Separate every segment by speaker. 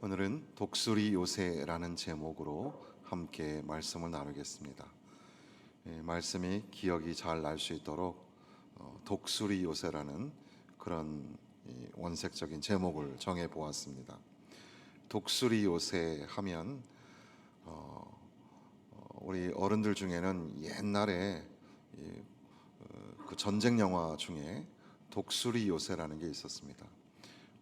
Speaker 1: 오늘은 독수리 요새라는 제목으로 함께 말씀을 나누겠습니다. 말씀이 기억이 잘 날 수 있도록 독수리 요새라는 그런 원색적인 제목을 정해 보았습니다. 독수리 요새 하면 우리 어른들 중에는 옛날에 그 전쟁 영화 중에 독수리 요새라는 게 있었습니다.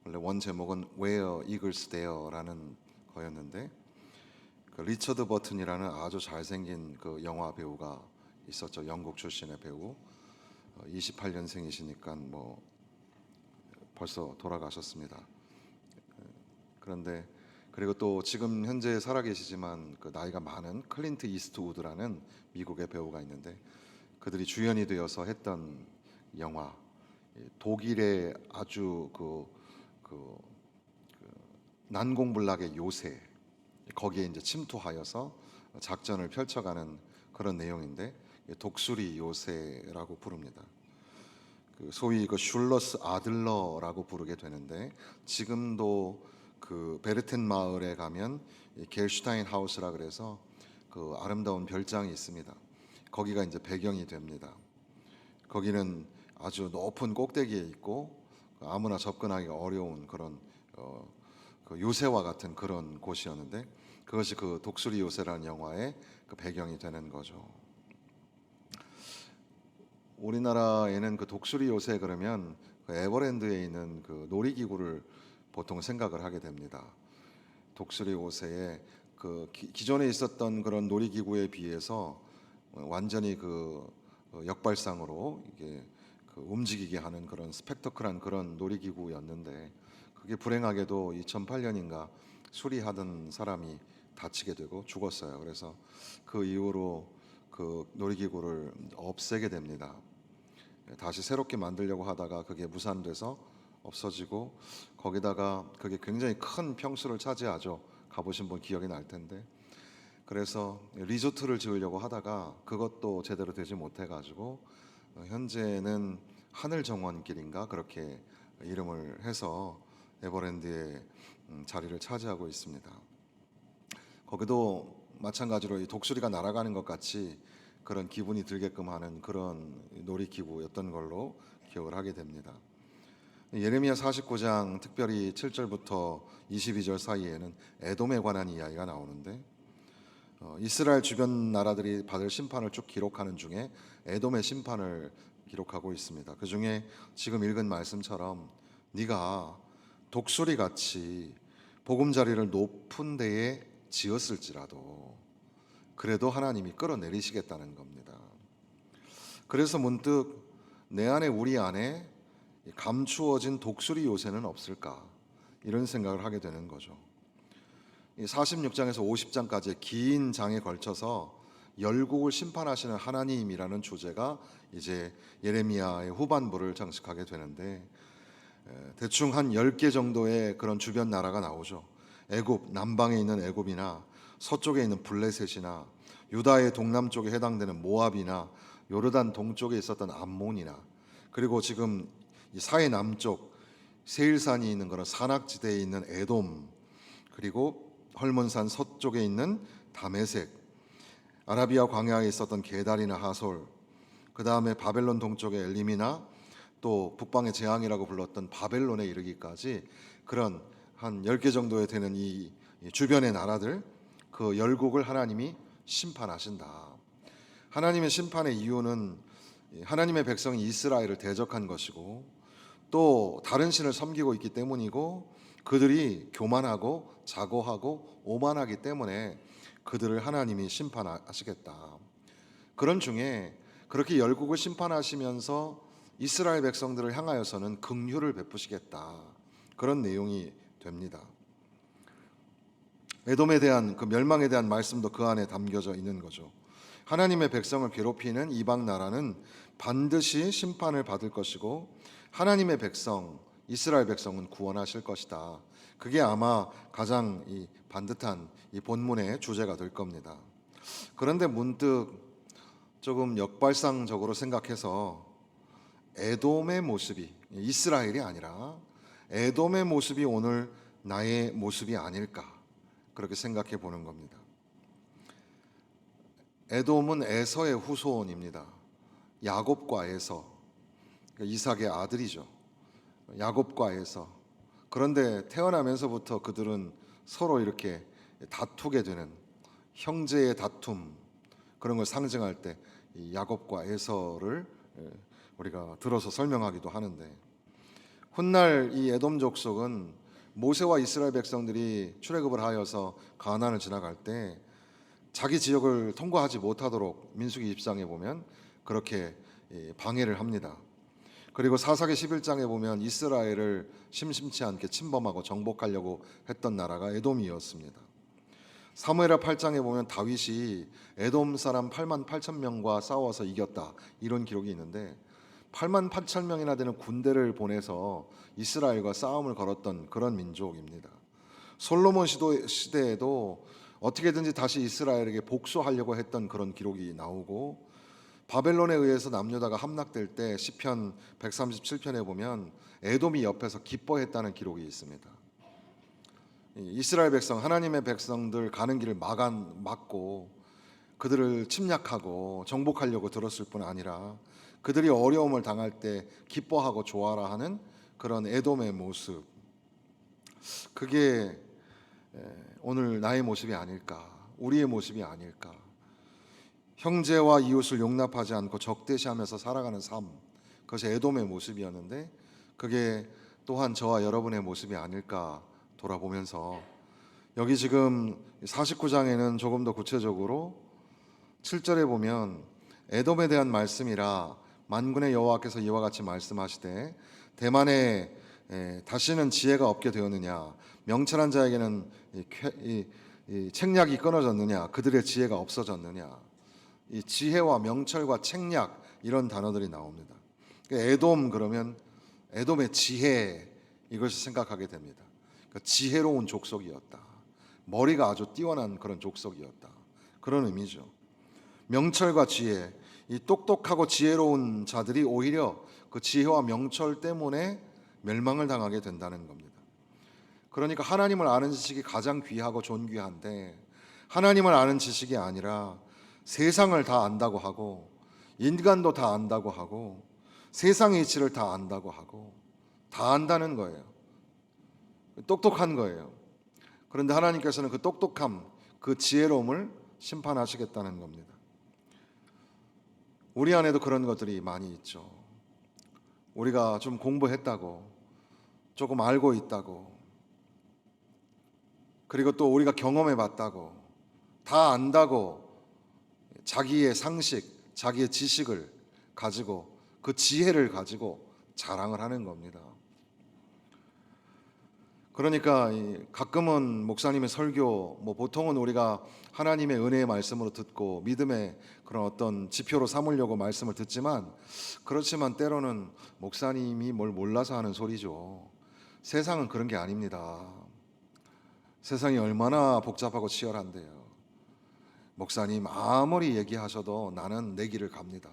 Speaker 1: 원래 원 제목은 Where Eagles Dare라는 거였는데 그 리처드 버튼이라는 아주 잘생긴 그 영화 배우가 있었죠. 영국 출신의 배우. 28년생이시니까 뭐 벌써 돌아가셨습니다. 그런데 그리고 또 지금 현재 살아계시지만 그 나이가 많은 클린트 이스트우드라는 미국의 배우가 있는데 그들이 주연이 되어서 했던 영화, 독일의 아주 난공불락의 요새, 거기에 이제 침투하여서 작전을 펼쳐가는 그런 내용인데 독수리 요새라고 부릅니다. 소위 그 슐러스 아들러라고 부르게 되는데 지금도 그 베르텐 마을에 가면 겔슈타인 하우스라 그래서 그 아름다운 별장이 있습니다. 거기가 이제 배경이 됩니다. 거기는 아주 높은 꼭대기에 있고 아무나 접근하기 어려운 그런 그 요새와 같은 그런 곳이었는데 그것이 그 독수리 요새라는 영화의 그 배경이 되는 거죠. 우리나라에는 그 독수리 요새 그러면 그 에버랜드에 있는 그 놀이기구를 보통 생각을 하게 됩니다. 독수리 요새에 그 기존에 있었던 그런 놀이기구에 비해서 완전히 그 역발상으로 이게 그 움직이게 하는 그런 스펙터클한 그런 놀이기구였는데 그게 불행하게도 2008년인가 수리하던 사람이 다치게 되고 죽었어요. 그래서 그 이후로 그 놀이기구를 없애게 됩니다. 다시 새롭게 만들려고 하다가 그게 무산돼서 없어지고 거기다가 그게 굉장히 큰 평수를 차지하죠. 가보신 분 기억이 날 텐데 그래서 리조트를 지으려고 하다가 그것도 제대로 되지 못해가지고 현재는 하늘정원길인가 그렇게 이름을 해서 에버랜드에 자리를 차지하고 있습니다. 거기도 마찬가지로 이 독수리가 날아가는 것 같이 그런 기분이 들게끔 하는 그런 놀이기구였던 걸로 기억을 하게 됩니다. 예레미야 49장 특별히 7절부터 22절 사이에는 에돔에 관한 이야기가 나오는데 이스라엘 주변 나라들이 받을 심판을 쭉 기록하는 중에 에돔의 심판을 기록하고 있습니다. 그 중에 지금 읽은 말씀처럼 네가 독수리같이 보금자리를 높은 데에 지었을지라도 그래도 하나님이 끌어내리시겠다는 겁니다. 그래서 문득 내 안에 우리 안에 감추어진 독수리 요새는 없을까 이런 생각을 하게 되는 거죠. 46장에서 50장까지의 긴 장에 걸쳐서 열국을 심판하시는 하나님이라는 주제가 이제 예레미야의 후반부를 장식하게 되는데 대충 한 10개 정도의 그런 주변 나라가 나오죠. 애굽, 남방에 있는 애굽이나 서쪽에 있는 블레셋이나 유다의 동남쪽에 해당되는 모압이나 요르단 동쪽에 있었던 암몬이나 그리고 지금 이 사해 남쪽 세일산이 있는 그런 산악지대에 있는 에돔 그리고 헐몬산 서쪽에 있는 다메섹 아라비아 광야에 있었던 게달이나 하솔 그 다음에 바벨론 동쪽의 엘림이나 또 북방의 재앙이라고 불렀던 바벨론에 이르기까지 그런 한 10개 정도에 되는 이 주변의 나라들 그 열국을 하나님이 심판하신다. 하나님의 심판의 이유는 하나님의 백성이 이스라엘을 대적한 것이고 또 다른 신을 섬기고 있기 때문이고 그들이 교만하고 자고하고 오만하기 때문에 그들을 하나님이 심판하시겠다. 그런 중에 그렇게 열국을 심판하시면서 이스라엘 백성들을 향하여서는 긍휼을 베푸시겠다. 그런 내용이 됩니다. 에돔에 대한 그 멸망에 대한 말씀도 그 안에 담겨져 있는 거죠. 하나님의 백성을 괴롭히는 이방 나라는 반드시 심판을 받을 것이고 하나님의 백성 이스라엘 백성은 구원하실 것이다. 그게 아마 가장 이 반듯한 이 본문의 주제가 될 겁니다. 그런데 문득 조금 역발상적으로 생각해서 에돔의 모습이 이스라엘이 아니라 에돔의 모습이 오늘 나의 모습이 아닐까 그렇게 생각해 보는 겁니다. 에돔은 에서의 후손입니다. 야곱과 에서, 그러니까 이삭의 아들이죠. 야곱과 에서. 그런데 태어나면서부터 그들은 서로 이렇게 다투게 되는 형제의 다툼, 그런 걸 상징할 때 이 야곱과 에서를 우리가 들어서 설명하기도 하는데, 훗날 이 에돔 족속은 모세와 이스라엘 백성들이 출애굽을 하여서 가나안을 지나갈 때 자기 지역을 통과하지 못하도록 민수기 20장에 보면 그렇게 방해를 합니다. 그리고 사사기 11장에 보면 이스라엘을 심심치 않게 침범하고 정복하려고 했던 나라가 에돔이었습니다. 사무엘하 8장에 보면 다윗이 에돔 사람 8만 8천 명과 싸워서 이겼다, 이런 기록이 있는데 8만 8천 명이나 되는 군대를 보내서 이스라엘과 싸움을 걸었던 그런 민족입니다. 솔로몬 시대에도 어떻게든지 다시 이스라엘에게 복수하려고 했던 그런 기록이 나오고, 바벨론에 의해서 남유다가 함락될 때 시편 137편에 보면 에돔이 옆에서 기뻐했다는 기록이 있습니다. 이스라엘 백성, 하나님의 백성들 가는 길을 막고 그들을 침략하고 정복하려고 들었을 뿐 아니라 그들이 어려움을 당할 때 기뻐하고 좋아라 하는 그런 에돔의 모습, 그게 오늘 나의 모습이 아닐까, 우리의 모습이 아닐까. 형제와 이웃을 용납하지 않고 적대시하면서 살아가는 삶, 그것이 에돔의 모습이었는데 그게 또한 저와 여러분의 모습이 아닐까 돌아보면서, 여기 지금 49장에는 조금 더 구체적으로 7절에 보면 에돔에 대한 말씀이라 만군의 여호와께서 이와 같이 말씀하시되 대만에 다시는 지혜가 없게 되었느냐, 명철한 자에게는 이 책략이 끊어졌느냐, 그들의 지혜가 없어졌느냐. 이 지혜와 명철과 책략, 이런 단어들이 나옵니다. 에돔 그러면 에돔의 지혜, 이것을 생각하게 됩니다. 그러니까 지혜로운 족속이었다, 머리가 아주 뛰어난 그런 족속이었다, 그런 의미죠. 명철과 지혜, 이 똑똑하고 지혜로운 자들이 오히려 그 지혜와 명철 때문에 멸망을 당하게 된다는 겁니다. 그러니까 하나님을 아는 지식이 가장 귀하고 존귀한데, 하나님을 아는 지식이 아니라 세상을 다 안다고 하고 인간도 다 안다고 하고 세상의 이치를 다 안다고 하고 다 안다는 거예요. 똑똑한 거예요. 그런데 하나님께서는 그 똑똑함, 그 지혜로움을 심판하시겠다는 겁니다. 우리 안에도 그런 것들이 많이 있죠. 우리가 좀 공부했다고, 조금 알고 있다고, 그리고 또 우리가 경험해 봤다고, 다 안다고 자기의 상식, 자기의 지식을 가지고, 그 지혜를 가지고 자랑을 하는 겁니다. 그러니까 가끔은 목사님의 설교, 보통은 우리가 하나님의 은혜의 말씀으로 듣고 믿음의 그런 어떤 지표로 삼으려고 말씀을 듣지만, 그렇지만 때로는 목사님이 뭘 몰라서 하는 소리죠. 세상은 그런 게 아닙니다. 세상이 얼마나 복잡하고 치열한데요. 목사님 아무리 얘기하셔도 나는 내 길을 갑니다.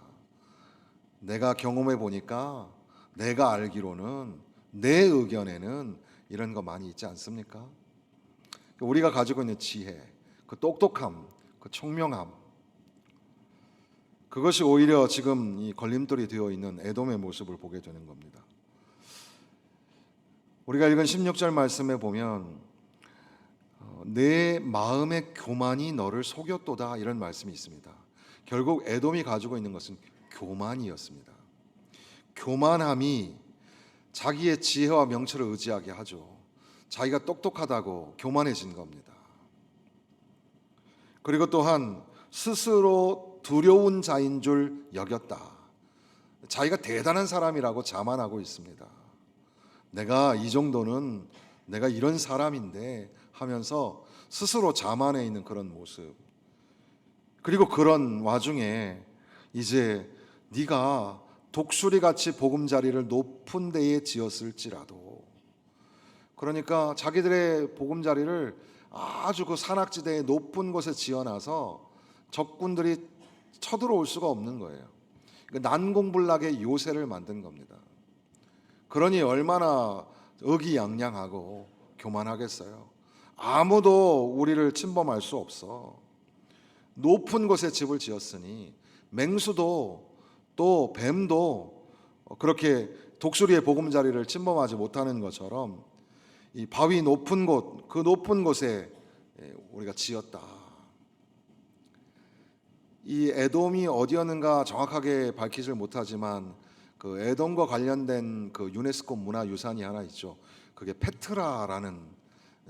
Speaker 1: 내가 경험해 보니까, 내가 알기로는, 내 의견에는 이런 거 많이 있지 않습니까? 우리가 가지고 있는 지혜, 그 똑똑함, 그 총명함, 그것이 오히려 지금 이 걸림돌이 되어 있는 에돔의 모습을 보게 되는 겁니다. 우리가 읽은 16절 말씀에 보면 내 마음의 교만이 너를 속였도다, 이런 말씀이 있습니다. 결국 에돔이 가지고 있는 것은 교만이었습니다. 교만함이 자기의 지혜와 명철을 의지하게 하죠. 자기가 똑똑하다고 교만해진 겁니다. 그리고 또한 스스로 두려운 자인 줄 여겼다. 자기가 대단한 사람이라고 자만하고 있습니다. 내가 이 정도는, 내가 이런 사람인데 하면서 스스로 자만해 있는 그런 모습. 그리고 그런 와중에 이제 네가 독수리같이 보금자리를 높은 데에 지었을지라도, 그러니까 자기들의 보금자리를 아주 그 산악지대의 높은 곳에 지어놔서 적군들이 쳐들어올 수가 없는 거예요. 난공불락의 요새를 만든 겁니다. 그러니 얼마나 의기양양하고 교만하겠어요? 아무도 우리를 침범할 수 없어. 높은 곳에 집을 지었으니 맹수도 또 뱀도 그렇게 독수리의 보금자리를 침범하지 못하는 것처럼 이 바위 높은 곳, 그 높은 곳에 우리가 지었다. 이 에돔이 어디였는가 정확하게 밝히질 못하지만 그 에돔과 관련된 그 유네스코 문화유산이 하나 있죠. 그게 페트라라는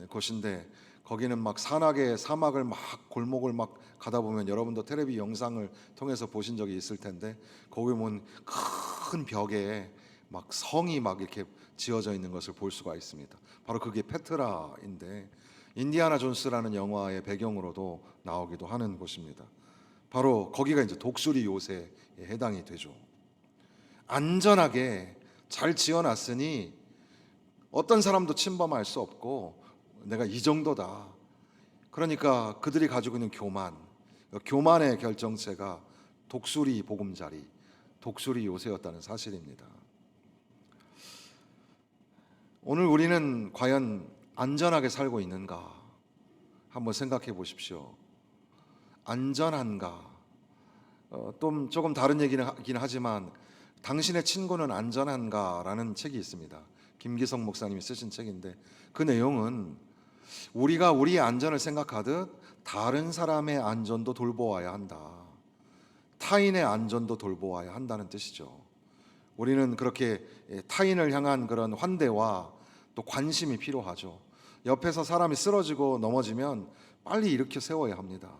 Speaker 1: 곳인데 거기는 막 산악의 사막을 막 골목을 막 가다 보면 여러분도 텔레비 영상을 통해서 보신 적이 있을 텐데 거기 보면 큰 벽에 막 성이 막 이렇게 지어져 있는 것을 볼 수가 있습니다. 바로 그게 페트라인데 인디아나 존스라는 영화의 배경으로도 나오기도 하는 곳입니다. 바로 거기가 이제 독수리 요새에 해당이 되죠. 안전하게 잘 지어놨으니 어떤 사람도 침범할 수 없고 내가 이 정도다. 그러니까 그들이 가지고 있는 교만의 결정체가 독수리 보금자리, 독수리 요새였다는 사실입니다. 오늘 우리는 과연 안전하게 살고 있는가? 한번 생각해 보십시오. 안전한가? 또 조금 다른 얘기긴 하지만 당신의 친구는 안전한가라는 책이 있습니다. 김기성 목사님이 쓰신 책인데 그 내용은 우리가 우리의 안전을 생각하듯 다른 사람의 안전도 돌보아야 한다. 타인의 안전도 돌보아야 한다는 뜻이죠. 우리는 그렇게 타인을 향한 그런 환대와 또 관심이 필요하죠. 옆에서 사람이 쓰러지고 넘어지면 빨리 일으켜 세워야 합니다.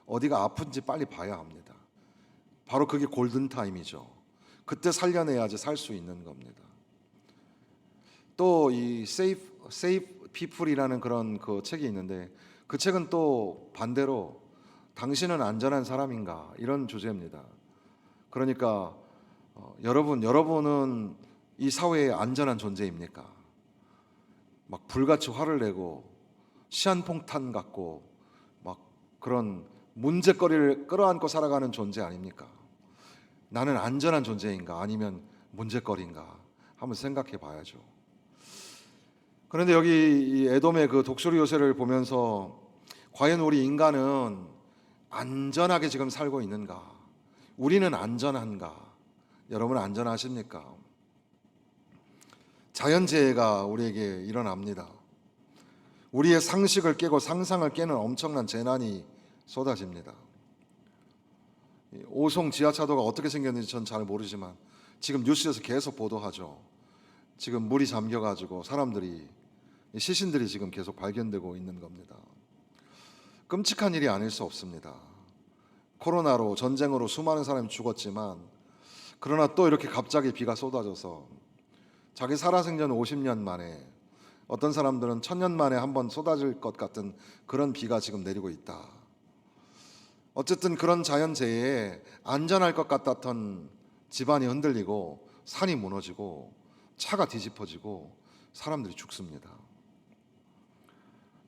Speaker 1: 어디가 아픈지 빨리 봐야 합니다. 바로 그게 골든타임이죠. 그때 살려내야지 살 수 있는 겁니다. 또 이 Safe People이라는 그런 그 책이 있는데 그 책은 또 반대로 당신은 안전한 사람인가 이런 주제입니다. 그러니까 여러분은 이 사회에 안전한 존재입니까? 막 불같이 화를 내고 시한폭탄 같고 막 그런 문제거리를 끌어안고 살아가는 존재 아닙니까? 나는 안전한 존재인가 아니면 문제거리인가 한번 생각해 봐야죠. 그런데 여기 이 에돔의 그 독수리 요새를 보면서 과연 우리 인간은 안전하게 지금 살고 있는가? 우리는 안전한가? 여러분 안전하십니까? 자연재해가 우리에게 일어납니다. 우리의 상식을 깨고 상상을 깨는 엄청난 재난이 쏟아집니다. 오송 지하차도가 어떻게 생겼는지 전 잘 모르지만 지금 뉴스에서 계속 보도하죠. 지금 물이 잠겨가지고 시신들이 지금 계속 발견되고 있는 겁니다. 끔찍한 일이 아닐 수 없습니다. 코로나로 전쟁으로 수많은 사람이 죽었지만 그러나 또 이렇게 갑자기 비가 쏟아져서 자기 살아생전 50년 만에 어떤 사람들은 1000년 만에 한번 쏟아질 것 같은 그런 비가 지금 내리고 있다. 어쨌든 그런 자연재해에 안전할 것 같았던 집안이 흔들리고 산이 무너지고 차가 뒤집어지고 사람들이 죽습니다.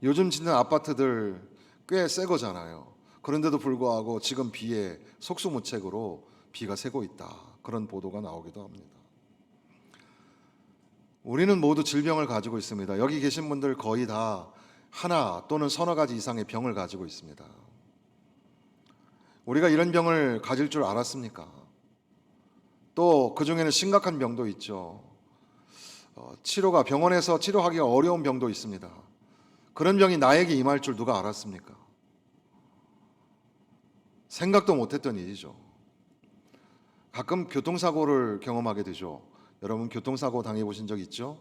Speaker 1: 요즘 짓는 아파트들 꽤 새 거잖아요. 그런데도 불구하고 지금 비에 속수무책으로 비가 새고 있다. 그런 보도가 나오기도 합니다. 우리는 모두 질병을 가지고 있습니다. 여기 계신 분들 거의 다 하나 또는 서너 가지 이상의 병을 가지고 있습니다. 우리가 이런 병을 가질 줄 알았습니까? 또 그중에는 심각한 병도 있죠. 병원에서 치료하기가 어려운 병도 있습니다. 그런 병이 나에게 임할 줄 누가 알았습니까? 생각도 못했던 일이죠. 가끔 교통사고를 경험하게 되죠. 여러분 교통사고 당해보신 적 있죠?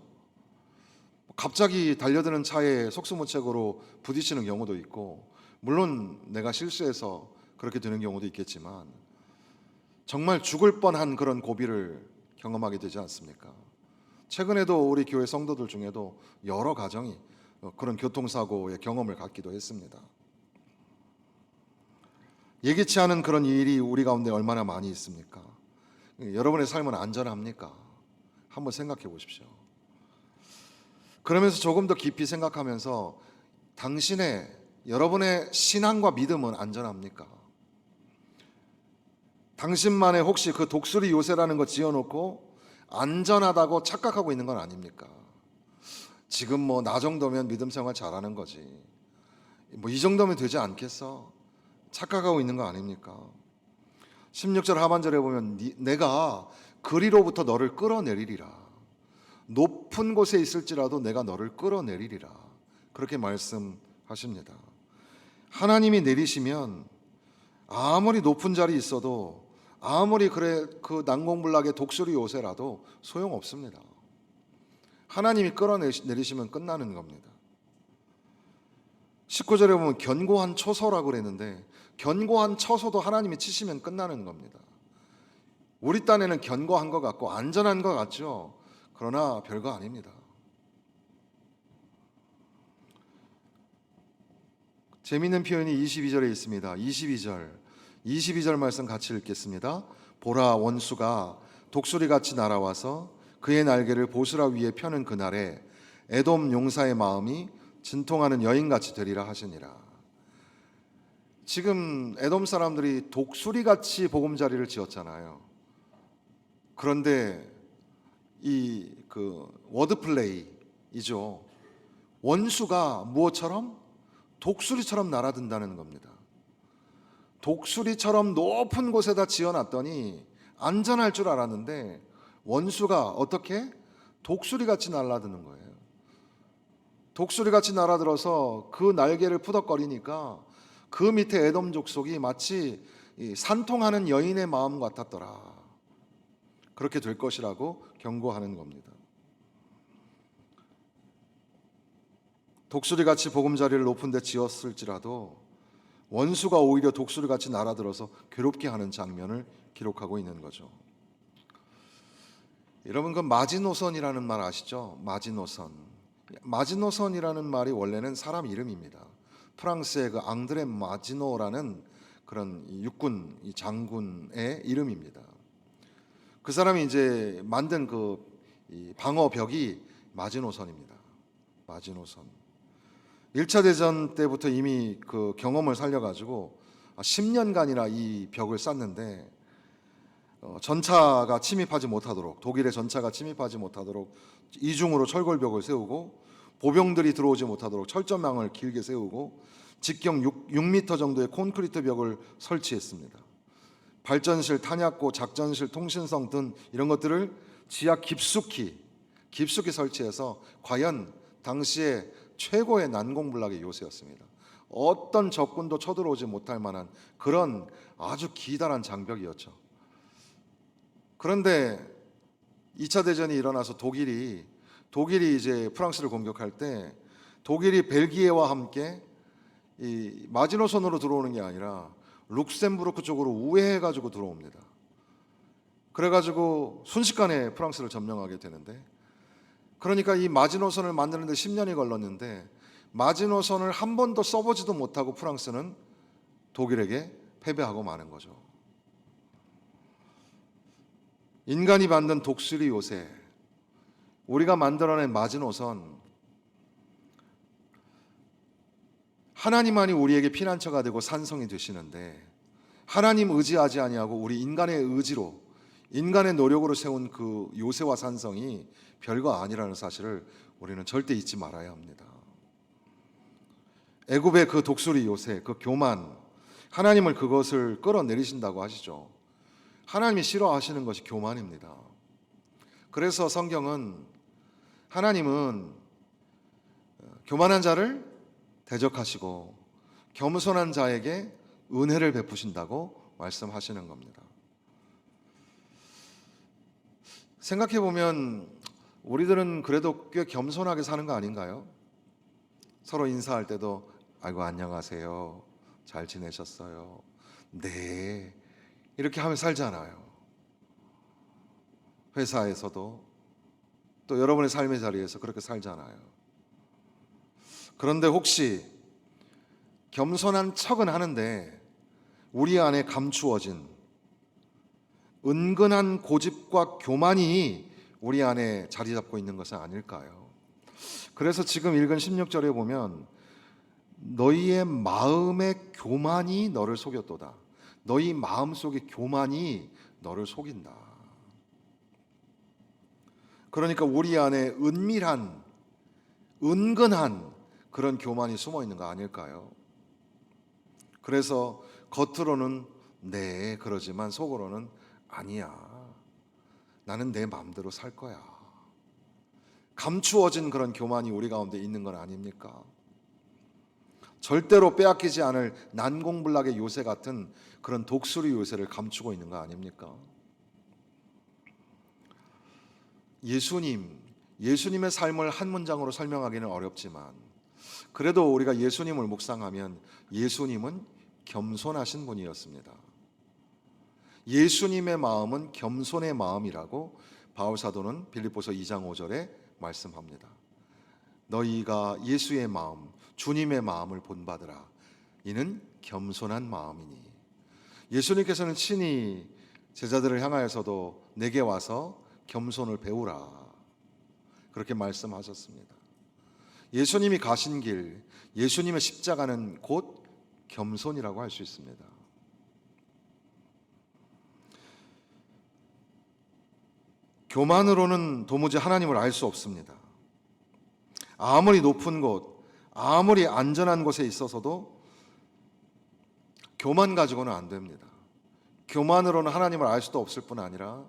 Speaker 1: 갑자기 달려드는 차에 속수무책으로 부딪히는 경우도 있고 물론 내가 실수해서 그렇게 되는 경우도 있겠지만 정말 죽을 뻔한 그런 고비를 경험하게 되지 않습니까? 최근에도 우리 교회 성도들 중에도 여러 가정이 그런 교통사고의 경험을 갖기도 했습니다. 예기치 않은 그런 일이 우리 가운데 얼마나 많이 있습니까? 여러분의 삶은 안전합니까? 한번 생각해 보십시오. 그러면서 조금 더 깊이 생각하면서 여러분의 신앙과 믿음은 안전합니까? 당신만의 혹시 그 독수리 요새라는 거 지어놓고 안전하다고 착각하고 있는 건 아닙니까? 지금 뭐 나 정도면 믿음 생활 잘하는 거지. 뭐 이 정도면 되지 않겠어? 착각하고 있는 거 아닙니까? 16절 하반절에 보면 내가 그리로부터 너를 끌어내리리라. 높은 곳에 있을지라도 내가 너를 끌어내리리라. 그렇게 말씀하십니다. 하나님이 내리시면 아무리 높은 자리에 있어도 아무리 그 난공불락의 독수리 요새라도 소용없습니다. 하나님이 끌어내리시면 끝나는 겁니다. 19절에 보면 견고한 처소라고 그랬는데 견고한 처소도 하나님이 치시면 끝나는 겁니다. 우리 딴에는 견고한 것 같고 안전한 것 같죠. 그러나 별거 아닙니다. 재미있는 표현이 22절에 있습니다. 22절 말씀 같이 읽겠습니다. 보라, 원수가 독수리같이 날아와서 그의 날개를 보스라 위에 펴는 그날에 에돔 용사의 마음이 진통하는 여인같이 되리라 하시니라. 지금 에돔 사람들이 독수리같이 보금자리를 지었잖아요. 그런데 이 워드플레이이죠. 원수가 무엇처럼? 독수리처럼 날아든다는 겁니다. 독수리처럼 높은 곳에다 지어놨더니 안전할 줄 알았는데 원수가 어떻게? 독수리같이 날아드는 거예요. 독수리같이 날아들어서 그 날개를 푸덕거리니까 그 밑에 에돔 족속이 마치 산통하는 여인의 마음 같았더라. 그렇게 될 것이라고 경고하는 겁니다. 독수리같이 보금자리를 높은 데 지었을지라도 원수가 오히려 독수리같이 날아들어서 괴롭게 하는 장면을 기록하고 있는 거죠. 여러분, 그 마지노선이라는 말 아시죠? 마지노선이라는 말이 원래는 사람 이름입니다. 프랑스의 그 앙드레 마지노라는 그런 육군 장군의 이름입니다. 그 사람이 이제 만든 그 방어벽이 마지노선입니다. 마지노선. 1차 대전 때부터 이미 그 경험을 살려가지고 10년간이나 이 벽을 쌓는데 전차가 침입하지 못하도록, 독일의 전차가 침입하지 못하도록 이중으로 철골벽을 세우고 보병들이 들어오지 못하도록 철전망을 길게 세우고 직경 6m 정도의 콘크리트 벽을 설치했습니다. 발전실, 탄약고, 작전실, 통신성 등 이런 것들을 지하 깊숙이 설치해서 과연 당시에 최고의 난공불락의 요새였습니다. 어떤 적군도 쳐들어오지 못할 만한 그런 아주 기다란 장벽이었죠. 그런데 2차 대전이 일어나서 독일이 이제 프랑스를 공격할 때 독일이 벨기에와 함께 이 마지노선으로 들어오는 게 아니라 룩셈부르크 쪽으로 우회해가지고 들어옵니다. 그래가지고 순식간에 프랑스를 점령하게 되는데, 그러니까 이 마지노선을 만드는데 10년이 걸렸는데 마지노선을 한 번도 써보지도 못하고 프랑스는 독일에게 패배하고 마는 거죠. 인간이 만든 독수리 요새, 우리가 만들어낸 마지노선, 하나님만이 우리에게 피난처가 되고 산성이 되시는데 하나님 의지하지 아니하고 우리 인간의 의지로, 인간의 노력으로 세운 그 요새와 산성이 별거 아니라는 사실을 우리는 절대 잊지 말아야 합니다. 애굽의 그 독수리 요새, 그 교만, 하나님을 그것을 끌어내리신다고 하시죠. 하나님이 싫어하시는 것이 교만입니다. 그래서 성경은 하나님은 교만한 자를 대적하시고 겸손한 자에게 은혜를 베푸신다고 말씀하시는 겁니다. 생각해 보면 우리들은 그래도 꽤 겸손하게 사는 거 아닌가요? 서로 인사할 때도 아이고 안녕하세요, 잘 지내셨어요, 네, 이렇게 하며 살잖아요. 회사에서도 또 여러분의 삶의 자리에서 그렇게 살잖아요. 그런데 혹시 겸손한 척은 하는데 우리 안에 감추어진 은근한 고집과 교만이 우리 안에 자리 잡고 있는 것은 아닐까요? 그래서 지금 읽은 16절에 보면 너희의 마음의 교만이 너를 속였도다. 너희 마음속의 교만이 너를 속인다. 그러니까 우리 안에 은밀한 은근한 그런 교만이 숨어 있는 거 아닐까요? 그래서 겉으로는 네 그러지만 속으로는 아니야, 나는 내 마음대로 살 거야. 감추어진 그런 교만이 우리 가운데 있는 건 아닙니까? 절대로 빼앗기지 않을 난공불락의 요새 같은 그런 독수리 요새를 감추고 있는 거 아닙니까? 예수님의 삶을 한 문장으로 설명하기는 어렵지만 그래도 우리가 예수님을 묵상하면 예수님은 겸손하신 분이었습니다. 예수님의 마음은 겸손의 마음이라고 바울 사도는 빌립보서 2장 5절에 말씀합니다. 너희가 예수의 마음, 주님의 마음을 본받으라. 이는 겸손한 마음이니. 예수님께서는 친히 제자들을 향하여서도 내게 와서 겸손을 배우라, 그렇게 말씀하셨습니다. 예수님이 가신 길, 예수님의 십자가는 곧 겸손이라고 할 수 있습니다. 교만으로는 도무지 하나님을 알 수 없습니다. 아무리 높은 곳, 아무리 안전한 곳에 있어서도 교만 가지고는 안 됩니다. 교만으로는 하나님을 알 수도 없을 뿐 아니라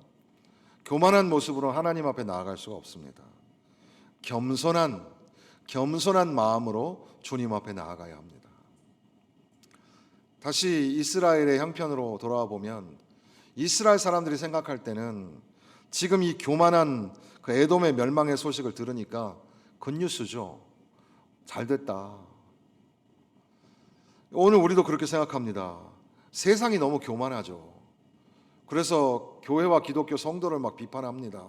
Speaker 1: 교만한 모습으로 하나님 앞에 나아갈 수가 없습니다. 겸손한 마음으로 주님 앞에 나아가야 합니다. 다시 이스라엘의 형편으로 돌아와 보면 이스라엘 사람들이 생각할 때는 지금 이 교만한 그 에돔의 멸망의 소식을 들으니까 굿뉴스죠. 잘 됐다. 오늘 우리도 그렇게 생각합니다. 세상이 너무 교만하죠. 그래서 교회와 기독교 성도를 막 비판합니다.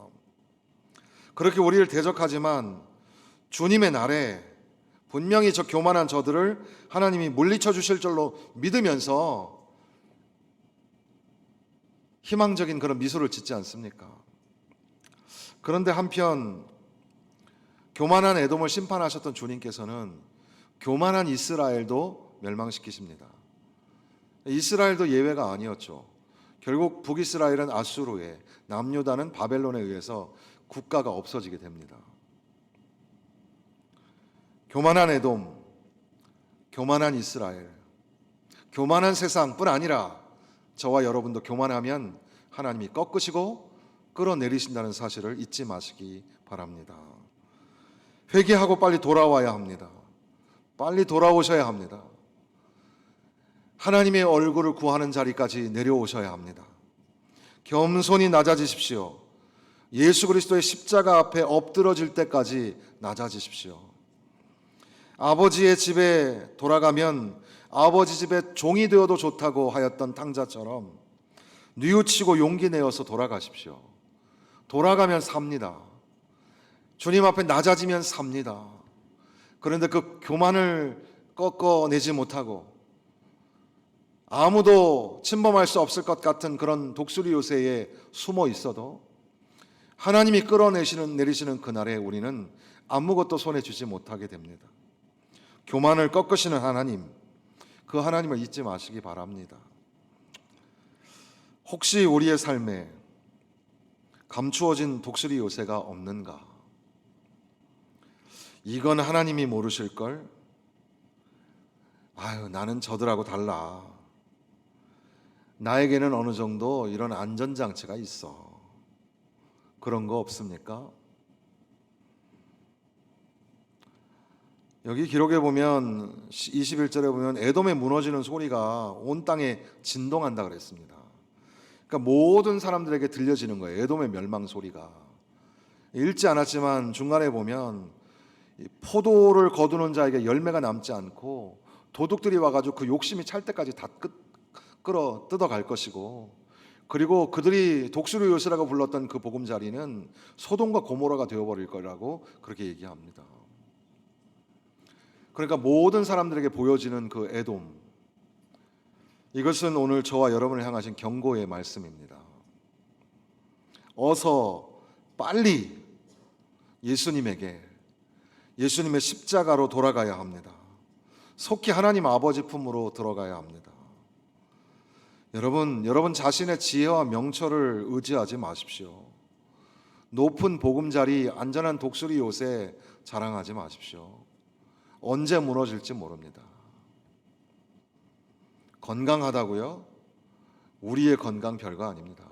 Speaker 1: 그렇게 우리를 대적하지만 주님의 날에 분명히 저 교만한 저들을 하나님이 물리쳐 주실 줄로 믿으면서 희망적인 그런 미소를 짓지 않습니까? 그런데 한편 교만한 에돔을 심판하셨던 주님께서는 교만한 이스라엘도 멸망시키십니다. 이스라엘도 예외가 아니었죠. 결국 북이스라엘은 아수르에, 남유다는 바벨론에 의해서 국가가 없어지게 됩니다. 교만한 에돔, 교만한 이스라엘, 교만한 세상뿐 아니라 저와 여러분도 교만하면 하나님이 꺾으시고 끌어내리신다는 사실을 잊지 마시기 바랍니다. 회개하고 빨리 돌아와야 합니다. 빨리 돌아오셔야 합니다. 하나님의 얼굴을 구하는 자리까지 내려오셔야 합니다. 겸손히 낮아지십시오. 예수 그리스도의 십자가 앞에 엎드러질 때까지 낮아지십시오. 아버지의 집에 돌아가면 아버지 집에 종이 되어도 좋다고 하였던 탕자처럼 뉘우치고 용기 내어서 돌아가십시오. 돌아가면 삽니다. 주님 앞에 낮아지면 삽니다. 그런데 그 교만을 꺾어내지 못하고 아무도 침범할 수 없을 것 같은 그런 독수리 요새에 숨어 있어도 하나님이 끌어내리시는 그날에 우리는 아무것도 손에 쥐지 못하게 됩니다. 교만을 꺾으시는 하나님, 그 하나님을 잊지 마시기 바랍니다. 혹시 우리의 삶에 감추어진 독수리 요새가 없는가? 이건 하나님이 모르실걸? 아유, 나는 저들하고 달라. 나에게는 어느 정도 이런 안전장치가 있어. 그런 거 없습니까? 여기 기록에 보면 21절에 보면 에돔에 무너지는 소리가 온 땅에 진동한다 그랬습니다. 그러니까 모든 사람들에게 들려지는 거예요. 에돔의 멸망 소리가. 읽지 않았지만 중간에 보면 포도를 거두는 자에게 열매가 남지 않고 도둑들이 와가지고 그 욕심이 찰 때까지 다 끌어 뜯어갈 것이고, 그리고 그들이 독수리 요새라고 불렀던 그 보금자리는 소돔과 고모라가 되어버릴 거라고 그렇게 얘기합니다. 그러니까 모든 사람들에게 보여지는 그 에돔, 이것은 오늘 저와 여러분을 향하신 경고의 말씀입니다. 어서 빨리 예수님에게, 예수님의 십자가로 돌아가야 합니다. 속히 하나님 아버지 품으로 들어가야 합니다. 여러분 자신의 지혜와 명철을 의지하지 마십시오. 높은 보금자리, 안전한 독수리 요새 자랑하지 마십시오. 언제 무너질지 모릅니다. 건강하다고요? 우리의 건강 별거 아닙니다.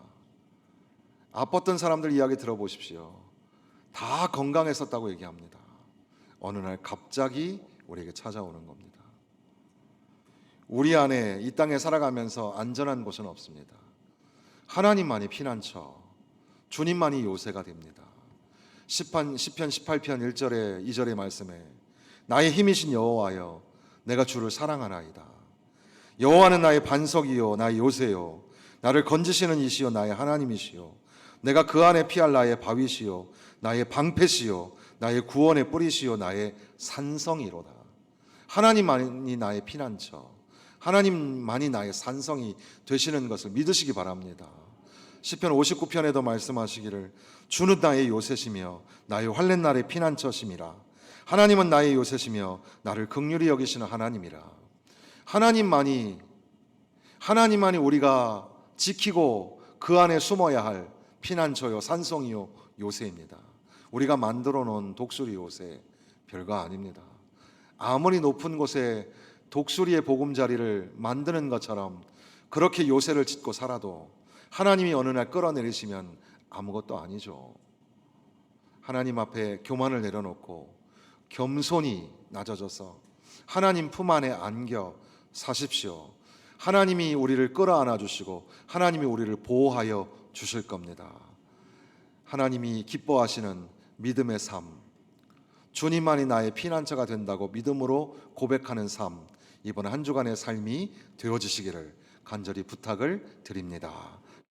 Speaker 1: 아팠던 사람들 이야기 들어보십시오. 다 건강했었다고 얘기합니다. 어느 날 갑자기 우리에게 찾아오는 겁니다. 우리 안에 이 땅에 살아가면서 안전한 곳은 없습니다. 하나님만이 피난처, 주님만이 요새가 됩니다. 시편 18편 1절에 2절의 말씀에 나의 힘이신 여호와여 내가 주를 사랑하나이다. 여호와는 나의 반석이요 나의 요새요 나를 건지시는 이시요 나의 하나님이시요 내가 그 안에 피할 나의 바위시요 나의 방패시요 나의 구원의 뿌리시요 나의 산성이로다. 하나님만이 나의 피난처, 하나님만이 나의 산성이 되시는 것을 믿으시기 바랍니다. 시편 59편에도 말씀하시기를 주는 나의 요새시며 나의 환난 날의 피난처심이라. 하나님은 나의 요새시며 나를 긍휼히 여기시는 하나님이라. 하나님만이 우리가 지키고 그 안에 숨어야 할 피난처요 산성이요 요새입니다. 우리가 만들어 놓은 독수리 요새 별거 아닙니다. 아무리 높은 곳에 독수리의 보금자리를 만드는 것처럼 그렇게 요새를 짓고 살아도 하나님이 어느 날 끌어내리시면 아무것도 아니죠. 하나님 앞에 교만을 내려놓고 겸손히 낮아져서 하나님 품 안에 안겨 사십시오. 하나님이 우리를 끌어안아 주시고 하나님이 우리를 보호하여 주실 겁니다. 하나님이 기뻐하시는 믿음의 삶, 주님만이 나의 피난처가 된다고 믿음으로 고백하는 삶, 이번 한 주간의 삶이 되어지시기를 간절히 부탁을 드립니다.